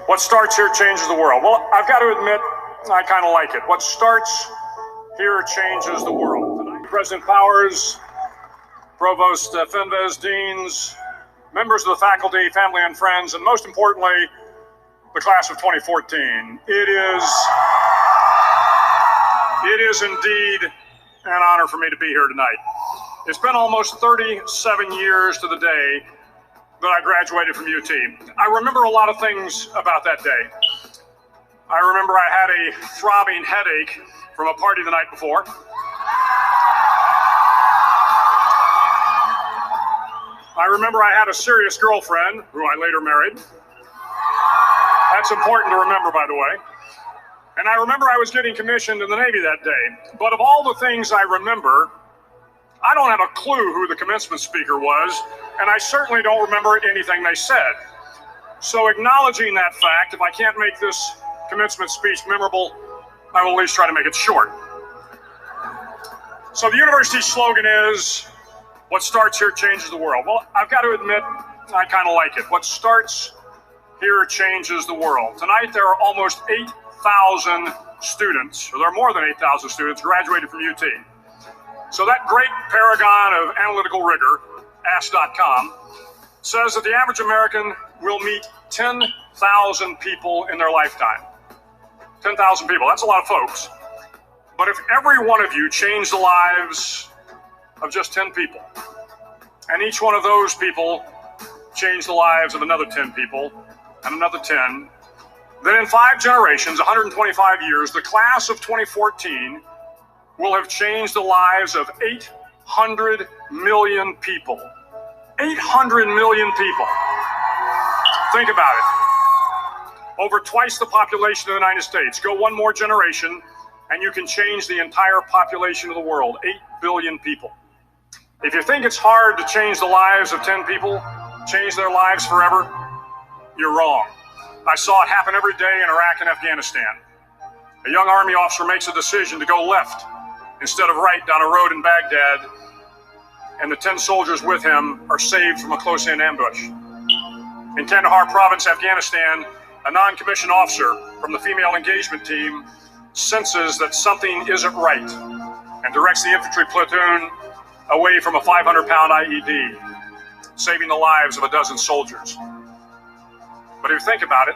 What starts here changes the world. Well, I've got to admit, I kind of like it. What starts here changes the world. Tonight, President Powers, Provost Fenves, deans, members of the faculty, family and friends, and most importantly, the class of 2014. It is indeed an honor for me to be here tonight. It's been almost 37 years to the day that I graduated from UT. I remember a lot of things about that day. I remember I had a throbbing headache from a party the night before. I remember I had a serious girlfriend who I later married. That's important to remember, by the way. And I remember I was getting commissioned in the Navy that day. But of all the things I remember, I don't have a clue who the commencement speaker was, and I certainly don't remember anything they said. So acknowledging that fact, if I can't make this commencement speech memorable, I will at least try to make it short. So the university's slogan is, what starts here changes the world. Well, I've got to admit, I kind of like it. What starts here changes the world. Tonight there are almost 8,000 students, or there are more than 8,000 students graduated from UT. So that great paragon of analytical rigor, Ask.com, says that the average American will meet 10,000 people in their lifetime. 10,000 people, that's a lot of folks. But if every one of you changed the lives of just 10 people, and each one of those people changed the lives of another 10 people, and another 10, then in 5 generations, 125 years, the class of 2014 will have changed the lives of 800 million people. 800 million people. Think about it. Over twice the population of the United States. Go one more generation, and you can change the entire population of the world. 8 billion people. If you think it's hard to change the lives of 10 people, change their lives forever, you're wrong. I saw it happen every day in Iraq and Afghanistan. A young Army officer makes a decision to go left instead of right down a road in Baghdad, and the 10 soldiers with him are saved from a close-in ambush. In Kandahar province, Afghanistan, a non-commissioned officer from the female engagement team senses that something isn't right and directs the infantry platoon away from a 500-pound IED, saving the lives of a dozen soldiers. But if you think about it,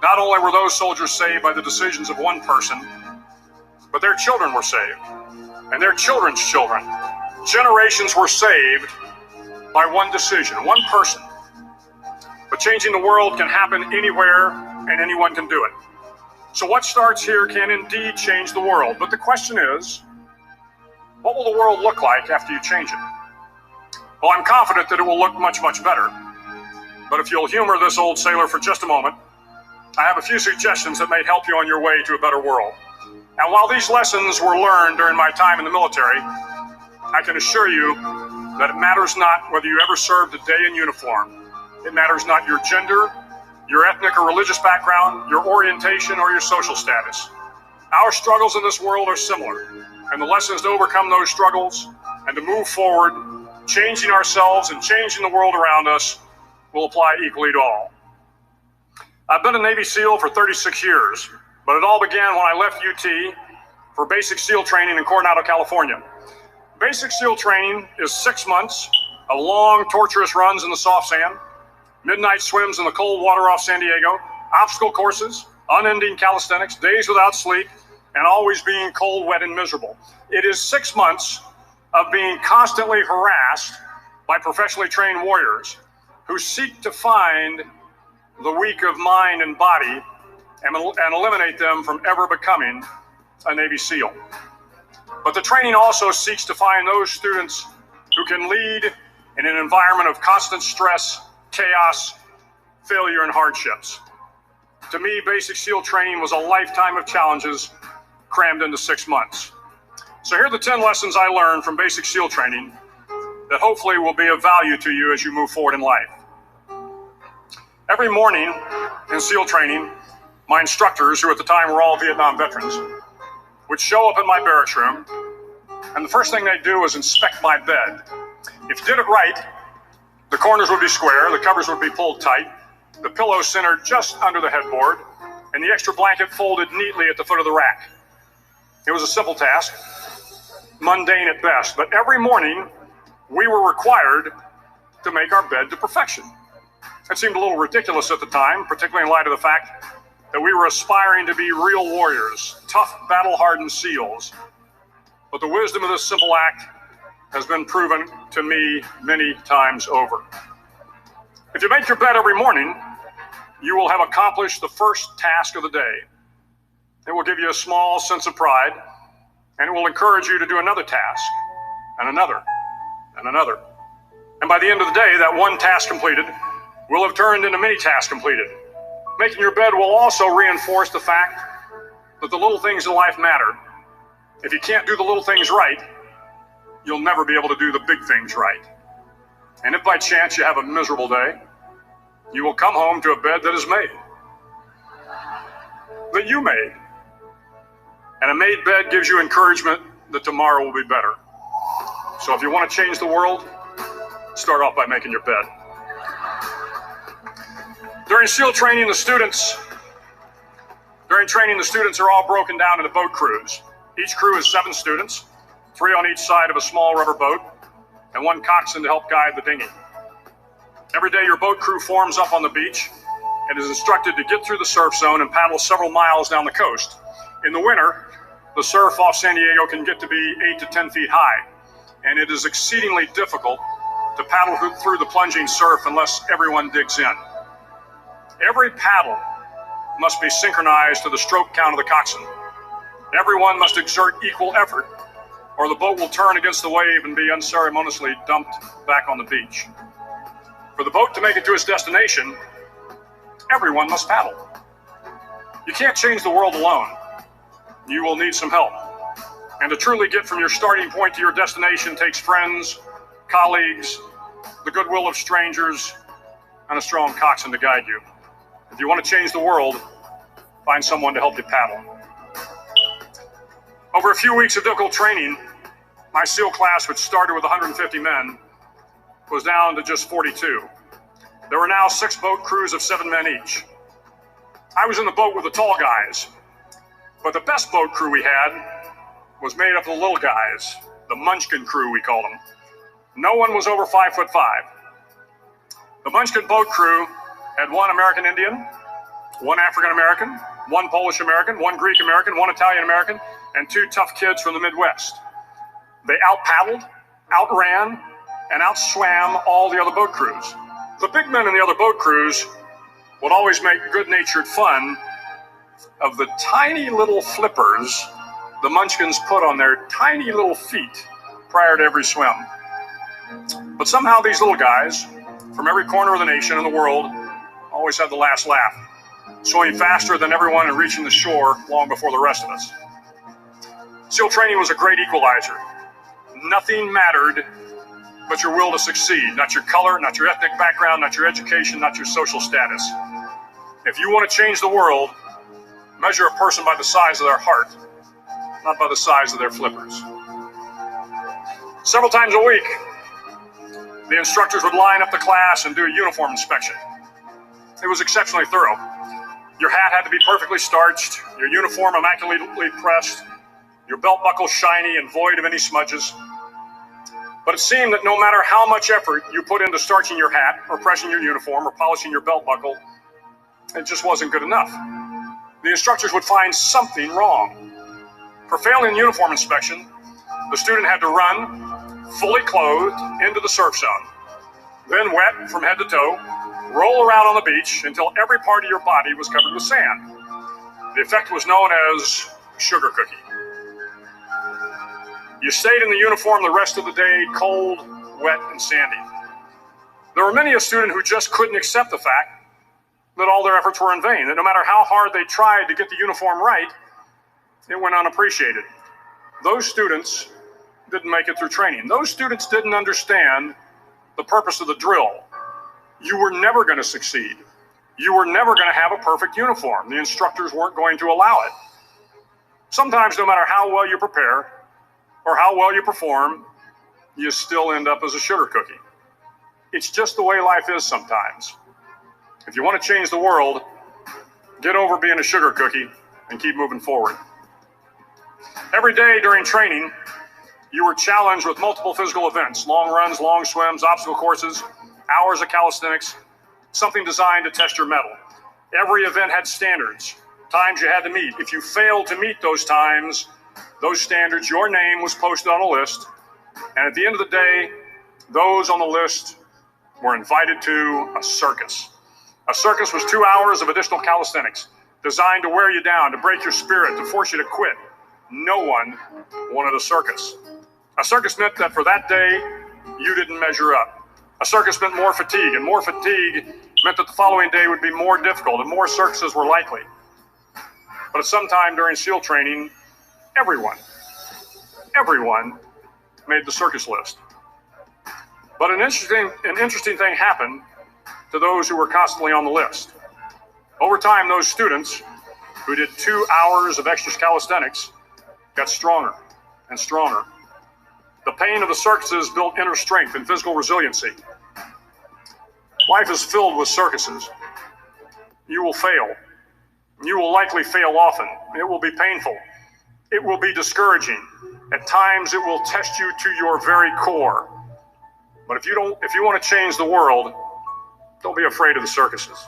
not only were those soldiers saved by the decisions of one person, but their children were saved, and their children's children. Generations were saved by one decision, one person. But changing the world can happen anywhere, and anyone can do it. So what starts here can indeed change the world. But the question is, what will the world look like after you change it? Well, I'm confident that it will look much, much better. But if you'll humor this old sailor for just a moment, I have a few suggestions that may help you on your way to a better world. And while these lessons were learned during my time in the military, I can assure you that it matters not whether you ever served a day in uniform. It matters not your gender, your ethnic or religious background, your orientation, or your social status. Our struggles in this world are similar, and the lessons to overcome those struggles and to move forward, changing ourselves and changing the world around us, will apply equally to all. I've been a Navy SEAL for 36 years, but it all began when I left UT for basic SEAL training in Coronado, California. Basic SEAL training is 6 months of long, torturous runs in the soft sand, midnight swims in the cold water off San Diego, obstacle courses, unending calisthenics, days without sleep, and always being cold, wet, and miserable. It is 6 months of being constantly harassed by professionally trained warriors who seek to find the weak of mind and body and eliminate them from ever becoming a Navy SEAL. But the training also seeks to find those students who can lead in an environment of constant stress, chaos, failure, and hardships. To me, basic SEAL training was a lifetime of challenges crammed into 6 months. So here are the 10 lessons I learned from basic SEAL training that hopefully will be of value to you as you move forward in life. Every morning in SEAL training, my instructors, who at the time were all Vietnam veterans, would show up in my barracks room, and the first thing they'd do was inspect my bed. If you did it right, the corners would be square, the covers would be pulled tight, the pillow centered just under the headboard, and the extra blanket folded neatly at the foot of the rack. It was a simple task, mundane at best, but every morning we were required to make our bed to perfection. It seemed a little ridiculous at the time, particularly in light of the fact that we were aspiring to be real warriors, tough, battle-hardened SEALs. But the wisdom of this simple act has been proven to me many times over. If you make your bed every morning, you will have accomplished the first task of the day. It will give you a small sense of pride, and it will encourage you to do another task, and another, and another. And by the end of the day, that one task completed will have turned into many tasks completed. Making your bed will also reinforce the fact that the little things in life matter. If you can't do the little things right, you'll never be able to do the big things right. And if by chance you have a miserable day, you will come home to a bed that is made, that you made. And a made bed gives you encouragement that tomorrow will be better. So if you want to change the world, start off by making your bed. During training, the students are all broken down into boat crews. Each crew is 7 students, 3 on each side of a small rubber boat, and 1 coxswain to help guide the dinghy. Every day your boat crew forms up on the beach and is instructed to get through the surf zone and paddle several miles down the coast. In the winter, the surf off San Diego can get to be 8 to 10 feet high, and it is exceedingly difficult to paddle through the plunging surf unless everyone digs in. Every paddle must be synchronized to the stroke count of the coxswain. Everyone must exert equal effort, or the boat will turn against the wave and be unceremoniously dumped back on the beach. For the boat to make it to its destination, everyone must paddle. You can't change the world alone. You will need some help. And to truly get from your starting point to your destination takes friends, colleagues, the goodwill of strangers, and a strong coxswain to guide you. If you want to change the world, find someone to help you paddle. Over a few weeks of difficult training, my SEAL class, which started with 150 men, was down to just 42. There were now 6 boat crews of 7 men each. I was in the boat with the tall guys, but the best boat crew we had was made up of the little guys, the Munchkin crew, we called them. No one was over 5'5". The Munchkin boat crew had 1 American Indian, 1 African American, 1 Polish American, 1 Greek American, 1 Italian American, and 2 tough kids from the Midwest. They out-paddled, outran, and outswam all the other boat crews. The big men in the other boat crews would always make good-natured fun of the tiny little flippers the Munchkins put on their tiny little feet prior to every swim. But somehow these little guys from every corner of the nation and the world always had the last laugh, swimming faster than everyone and reaching the shore long before the rest of us. SEAL training was a great equalizer. Nothing mattered but your will to succeed, not your color, not your ethnic background, not your education, not your social status. If you want to change the world, measure a person by the size of their heart, not by the size of their flippers. Several times a week, the instructors would line up the class and do a uniform inspection. It was exceptionally thorough. Your hat had to be perfectly starched, your uniform immaculately pressed, your belt buckle shiny and void of any smudges. But it seemed that no matter how much effort you put into starching your hat, or pressing your uniform, or polishing your belt buckle, it just wasn't good enough. The instructors would find something wrong. For failing the uniform inspection, the student had to run, fully clothed, into the surf zone. Then wet from head to toe, roll around on the beach until every part of your body was covered with sand. The effect was known as sugar cookie. You stayed in the uniform the rest of the day, cold, wet, and sandy. There were many a student who just couldn't accept the fact that all their efforts were in vain, that no matter how hard they tried to get the uniform right, it went unappreciated. Those students didn't make it through training. Those students didn't understand the purpose of the drill. You were never going to succeed. You were never going to have a perfect uniform. The instructors weren't going to allow it. Sometimes, no matter how well you prepare or how well you perform, you still end up as a sugar cookie. It's just the way life is sometimes. If you want to change the world, get over being a sugar cookie and keep moving forward. Every day during training, you were challenged with multiple physical events: long runs, long swims, obstacle courses, hours of calisthenics, something designed to test your mettle. Every event had standards, times you had to meet. If you failed to meet those times, those standards, your name was posted on a list, and at the end of the day, those on the list were invited to a circus. A circus was 2 hours of additional calisthenics, designed to wear you down, to break your spirit, to force you to quit. No one wanted a circus. A circus meant that for that day, you didn't measure up. A circus meant more fatigue, and more fatigue meant that the following day would be more difficult, and more circuses were likely. But at some time during SEAL training, everyone made the circus list. But an interesting thing happened to those who were constantly on the list. Over time, those students who did 2 hours of extra calisthenics got stronger and stronger. The pain of the circuses built inner strength and physical resiliency. Life is filled with circuses. You will fail. You will likely fail often. It will be painful. It will be discouraging. At times, it will test you to your very core. But if you want to change the world, don't be afraid of the circuses.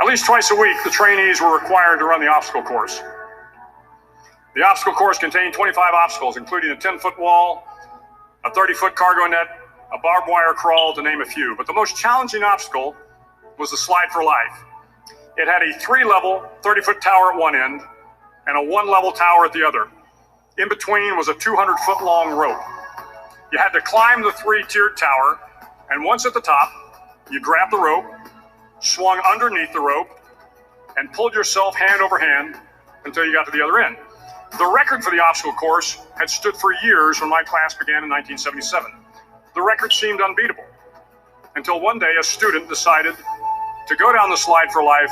At least twice a week, the trainees were required to run the obstacle course. The obstacle course contained 25 obstacles, including a 10-foot wall, a 30-foot cargo net, a barbed wire crawl, to name a few. But the most challenging obstacle was the slide for life. It had a 3-level, 30-foot tower at one end and a 1-level tower at the other. In between was a 200-foot-long rope. You had to climb the 3-tiered tower, and once at the top, you grabbed the rope, swung underneath the rope, and pulled yourself hand over hand until you got to the other end. The record for the obstacle course had stood for years when my class began in 1977. The record seemed unbeatable until one day a student decided to go down the slide for life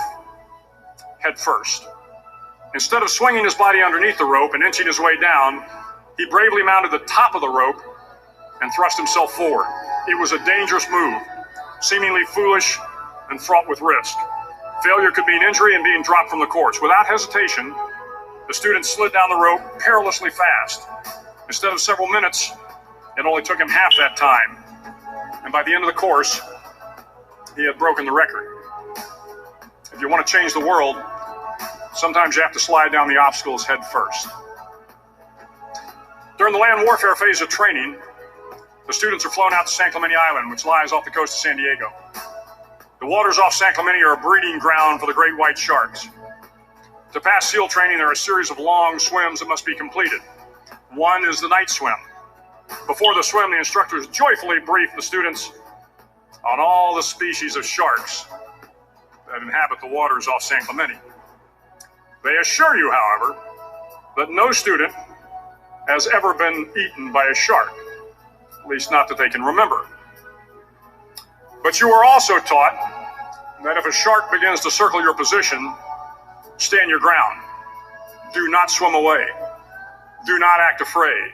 head first. Instead of swinging his body underneath the rope and inching his way down, he bravely mounted the top of the rope and thrust himself forward. It was a dangerous move, seemingly foolish and fraught with risk. Failure could mean injury and being dropped from the course. Without hesitation, the student slid down the rope perilously fast. Instead of several minutes, it only took him half that time. And by the end of the course, he had broken the record. If you want to change the world, sometimes you have to slide down the obstacles head first. During the land warfare phase of training, the students are flown out to San Clemente Island, which lies off the coast of San Diego. The waters off San Clemente are a breeding ground for the great white sharks. To pass SEAL training, there are a series of long swims that must be completed. One is the night swim. Before the swim, the instructors joyfully brief the students on all the species of sharks that inhabit the waters off San Clemente. They assure you, however, that no student has ever been eaten by a shark, at least not that they can remember. But you are also taught that if a shark begins to circle your position, stand your ground. Do not swim away. Do not act afraid.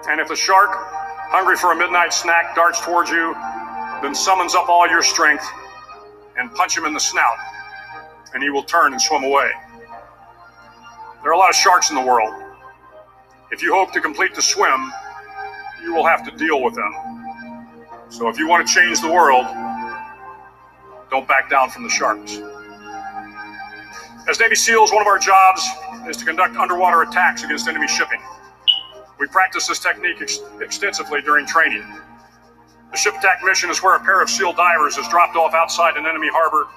And if the shark, hungry for a midnight snack, darts towards you, then summons up all your strength and punch him in the snout, and he will turn and swim away. There are a lot of sharks in the world. If you hope to complete the swim, you will have to deal with them. So if you want to change the world, don't back down from the sharks. As Navy SEALs, one of our jobs is to conduct underwater attacks against enemy shipping. We practice this technique extensively during training. The ship attack mission is where a pair of SEAL divers is dropped off outside an enemy harbor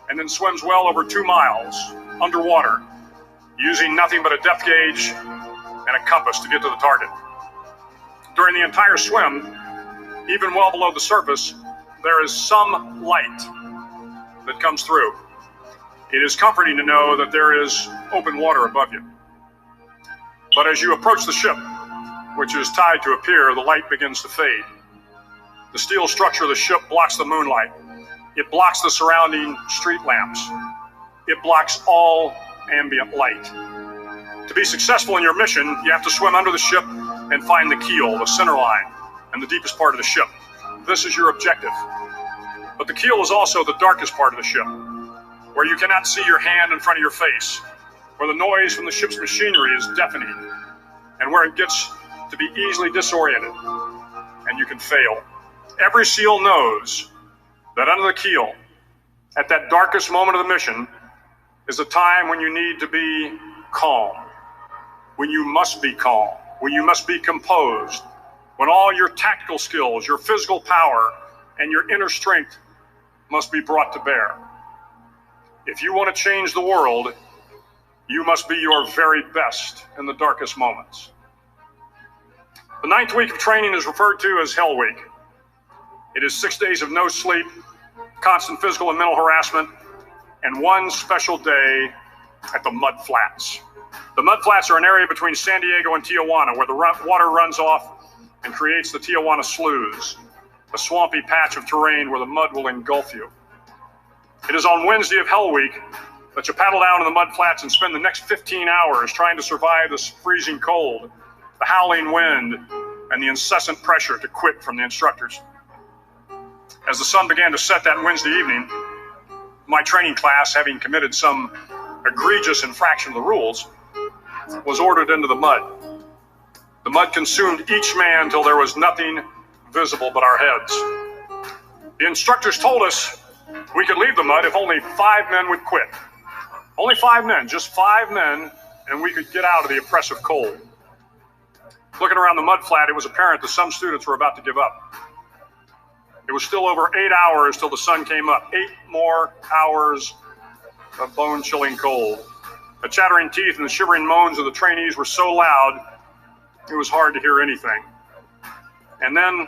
and then swims well over 2 miles underwater, using nothing but a depth gauge and a compass to get to the target. During the entire swim, even well below the surface, there is some light that comes through. It is comforting to know that there is open water above you. But as you approach the ship, which is tied to a pier, the light begins to fade. The steel structure of the ship blocks the moonlight. It blocks the surrounding street lamps. It blocks all ambient light. To be successful in your mission, you have to swim under the ship and find the keel, the center line, and the deepest part of the ship. This is your objective. But the keel is also the darkest part of the ship, where you cannot see your hand in front of your face, where the noise from the ship's machinery is deafening, and where it gets to be easily disoriented, and you can fail. Every SEAL knows that under the keel, at that darkest moment of the mission, is a time when you need to be calm, when you must be calm, when you must be composed, when all your tactical skills, your physical power, and your inner strength must be brought to bear. If you want to change the world, you must be your very best in the darkest moments. The 9th week of training is referred to as Hell Week. It is 6 days of no sleep, constant physical and mental harassment, and one special day at the Mud Flats. The Mud Flats are an area between San Diego and Tijuana where the water runs off and creates the Tijuana Sloughs, a swampy patch of terrain where the mud will engulf you. It is on Wednesday of Hell Week that you paddle down to the Mud Flats and spend the next 15 hours trying to survive this freezing cold, the howling wind, and the incessant pressure to quit from the instructors. As the sun began to set that Wednesday evening, my training class, having committed some egregious infraction of the rules, was ordered into the mud. The mud consumed each man till there was nothing visible but our heads. The instructors told us we could leave the mud if only 5 men would quit. Only 5 men, just 5 men, and we could get out of the oppressive cold. Looking around the mud flat, it was apparent that some students were about to give up. It was still over 8 hours till the sun came up. 8 more hours of bone-chilling cold. The chattering teeth and the shivering moans of the trainees were so loud, it was hard to hear anything. And then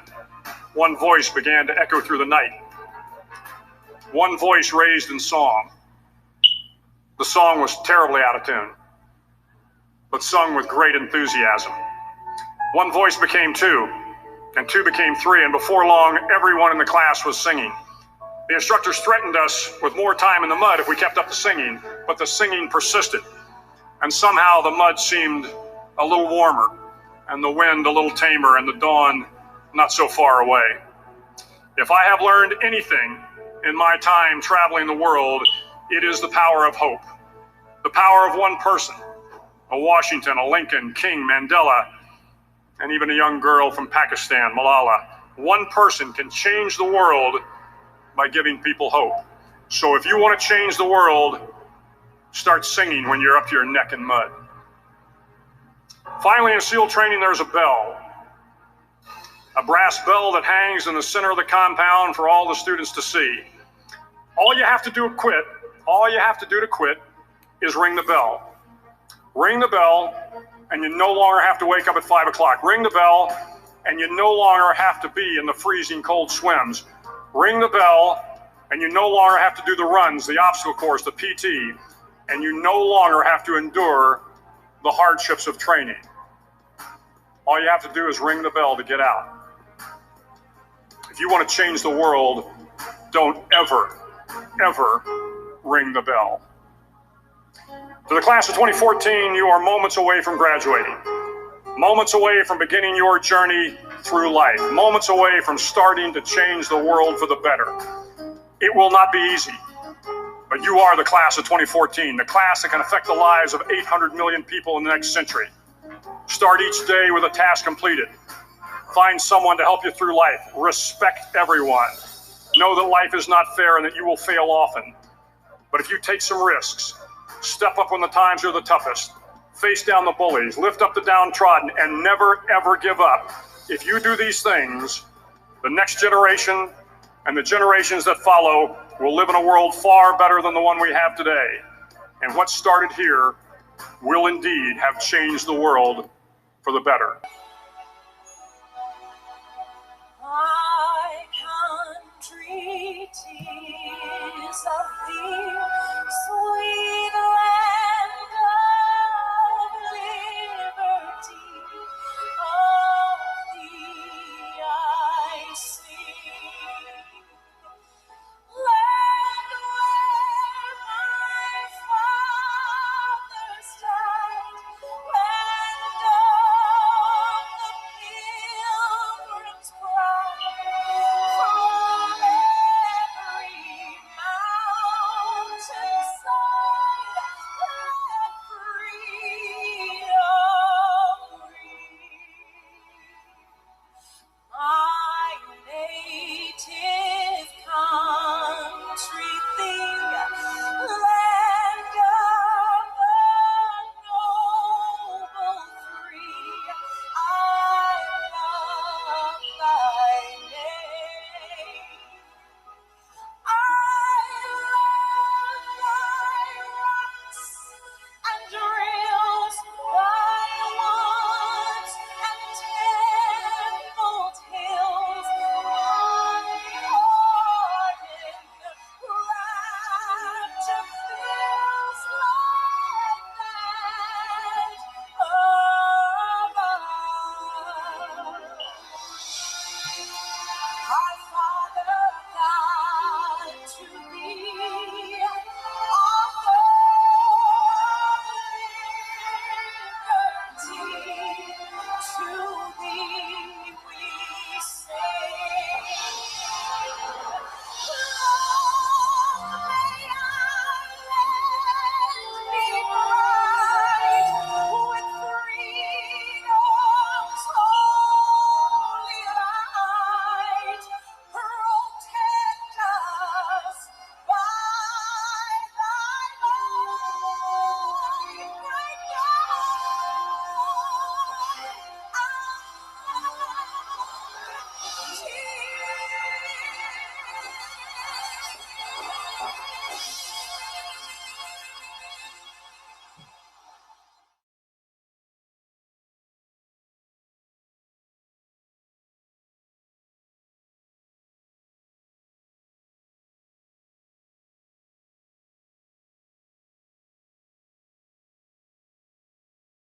one voice began to echo through the night. One voice raised in song. The song was terribly out of tune, but sung with great enthusiasm. One voice became 2, and 2 became 3, and before long, everyone in the class was singing. The instructors threatened us with more time in the mud if we kept up the singing, but the singing persisted, and somehow the mud seemed a little warmer, and the wind a little tamer, and the dawn not so far away. If I have learned anything in my time traveling the world, it is the power of hope. The power of one person, a Washington, a Lincoln, King, Mandela, and even a young girl from Pakistan, Malala. One person can change the world by giving people hope. So if you want to change the world, start singing when you're up to your neck in mud. Finally, in SEAL training, there's a bell. A brass bell that hangs in the center of the compound for all the students to see. All you have to do to quit is ring the bell. Ring the bell, and you no longer have to wake up at 5 o'clock. Ring the bell, and you no longer have to be in the freezing cold swims. Ring the bell, and you no longer have to do the runs, the obstacle course, the PT, and you no longer have to endure the hardships of training. All you have to do is ring the bell to get out. If you want to change the world, don't ever, ever ring the bell. To the class of 2014, you are moments away from graduating, moments away from beginning your journey through life, moments away from starting to change the world for the better. It will not be easy, but you are the class of 2014, the class that can affect the lives of 800 million people in the next century. Start each day with a task completed. Find someone to help you through life. Respect everyone. Know that life is not fair and that you will fail often. But if you take some risks, step up when the times are the toughest, face down the bullies, lift up the downtrodden, and never, ever give up. If you do these things, the next generation and the generations that follow will live in a world far better than the one we have today. And what started here will indeed have changed the world for the better.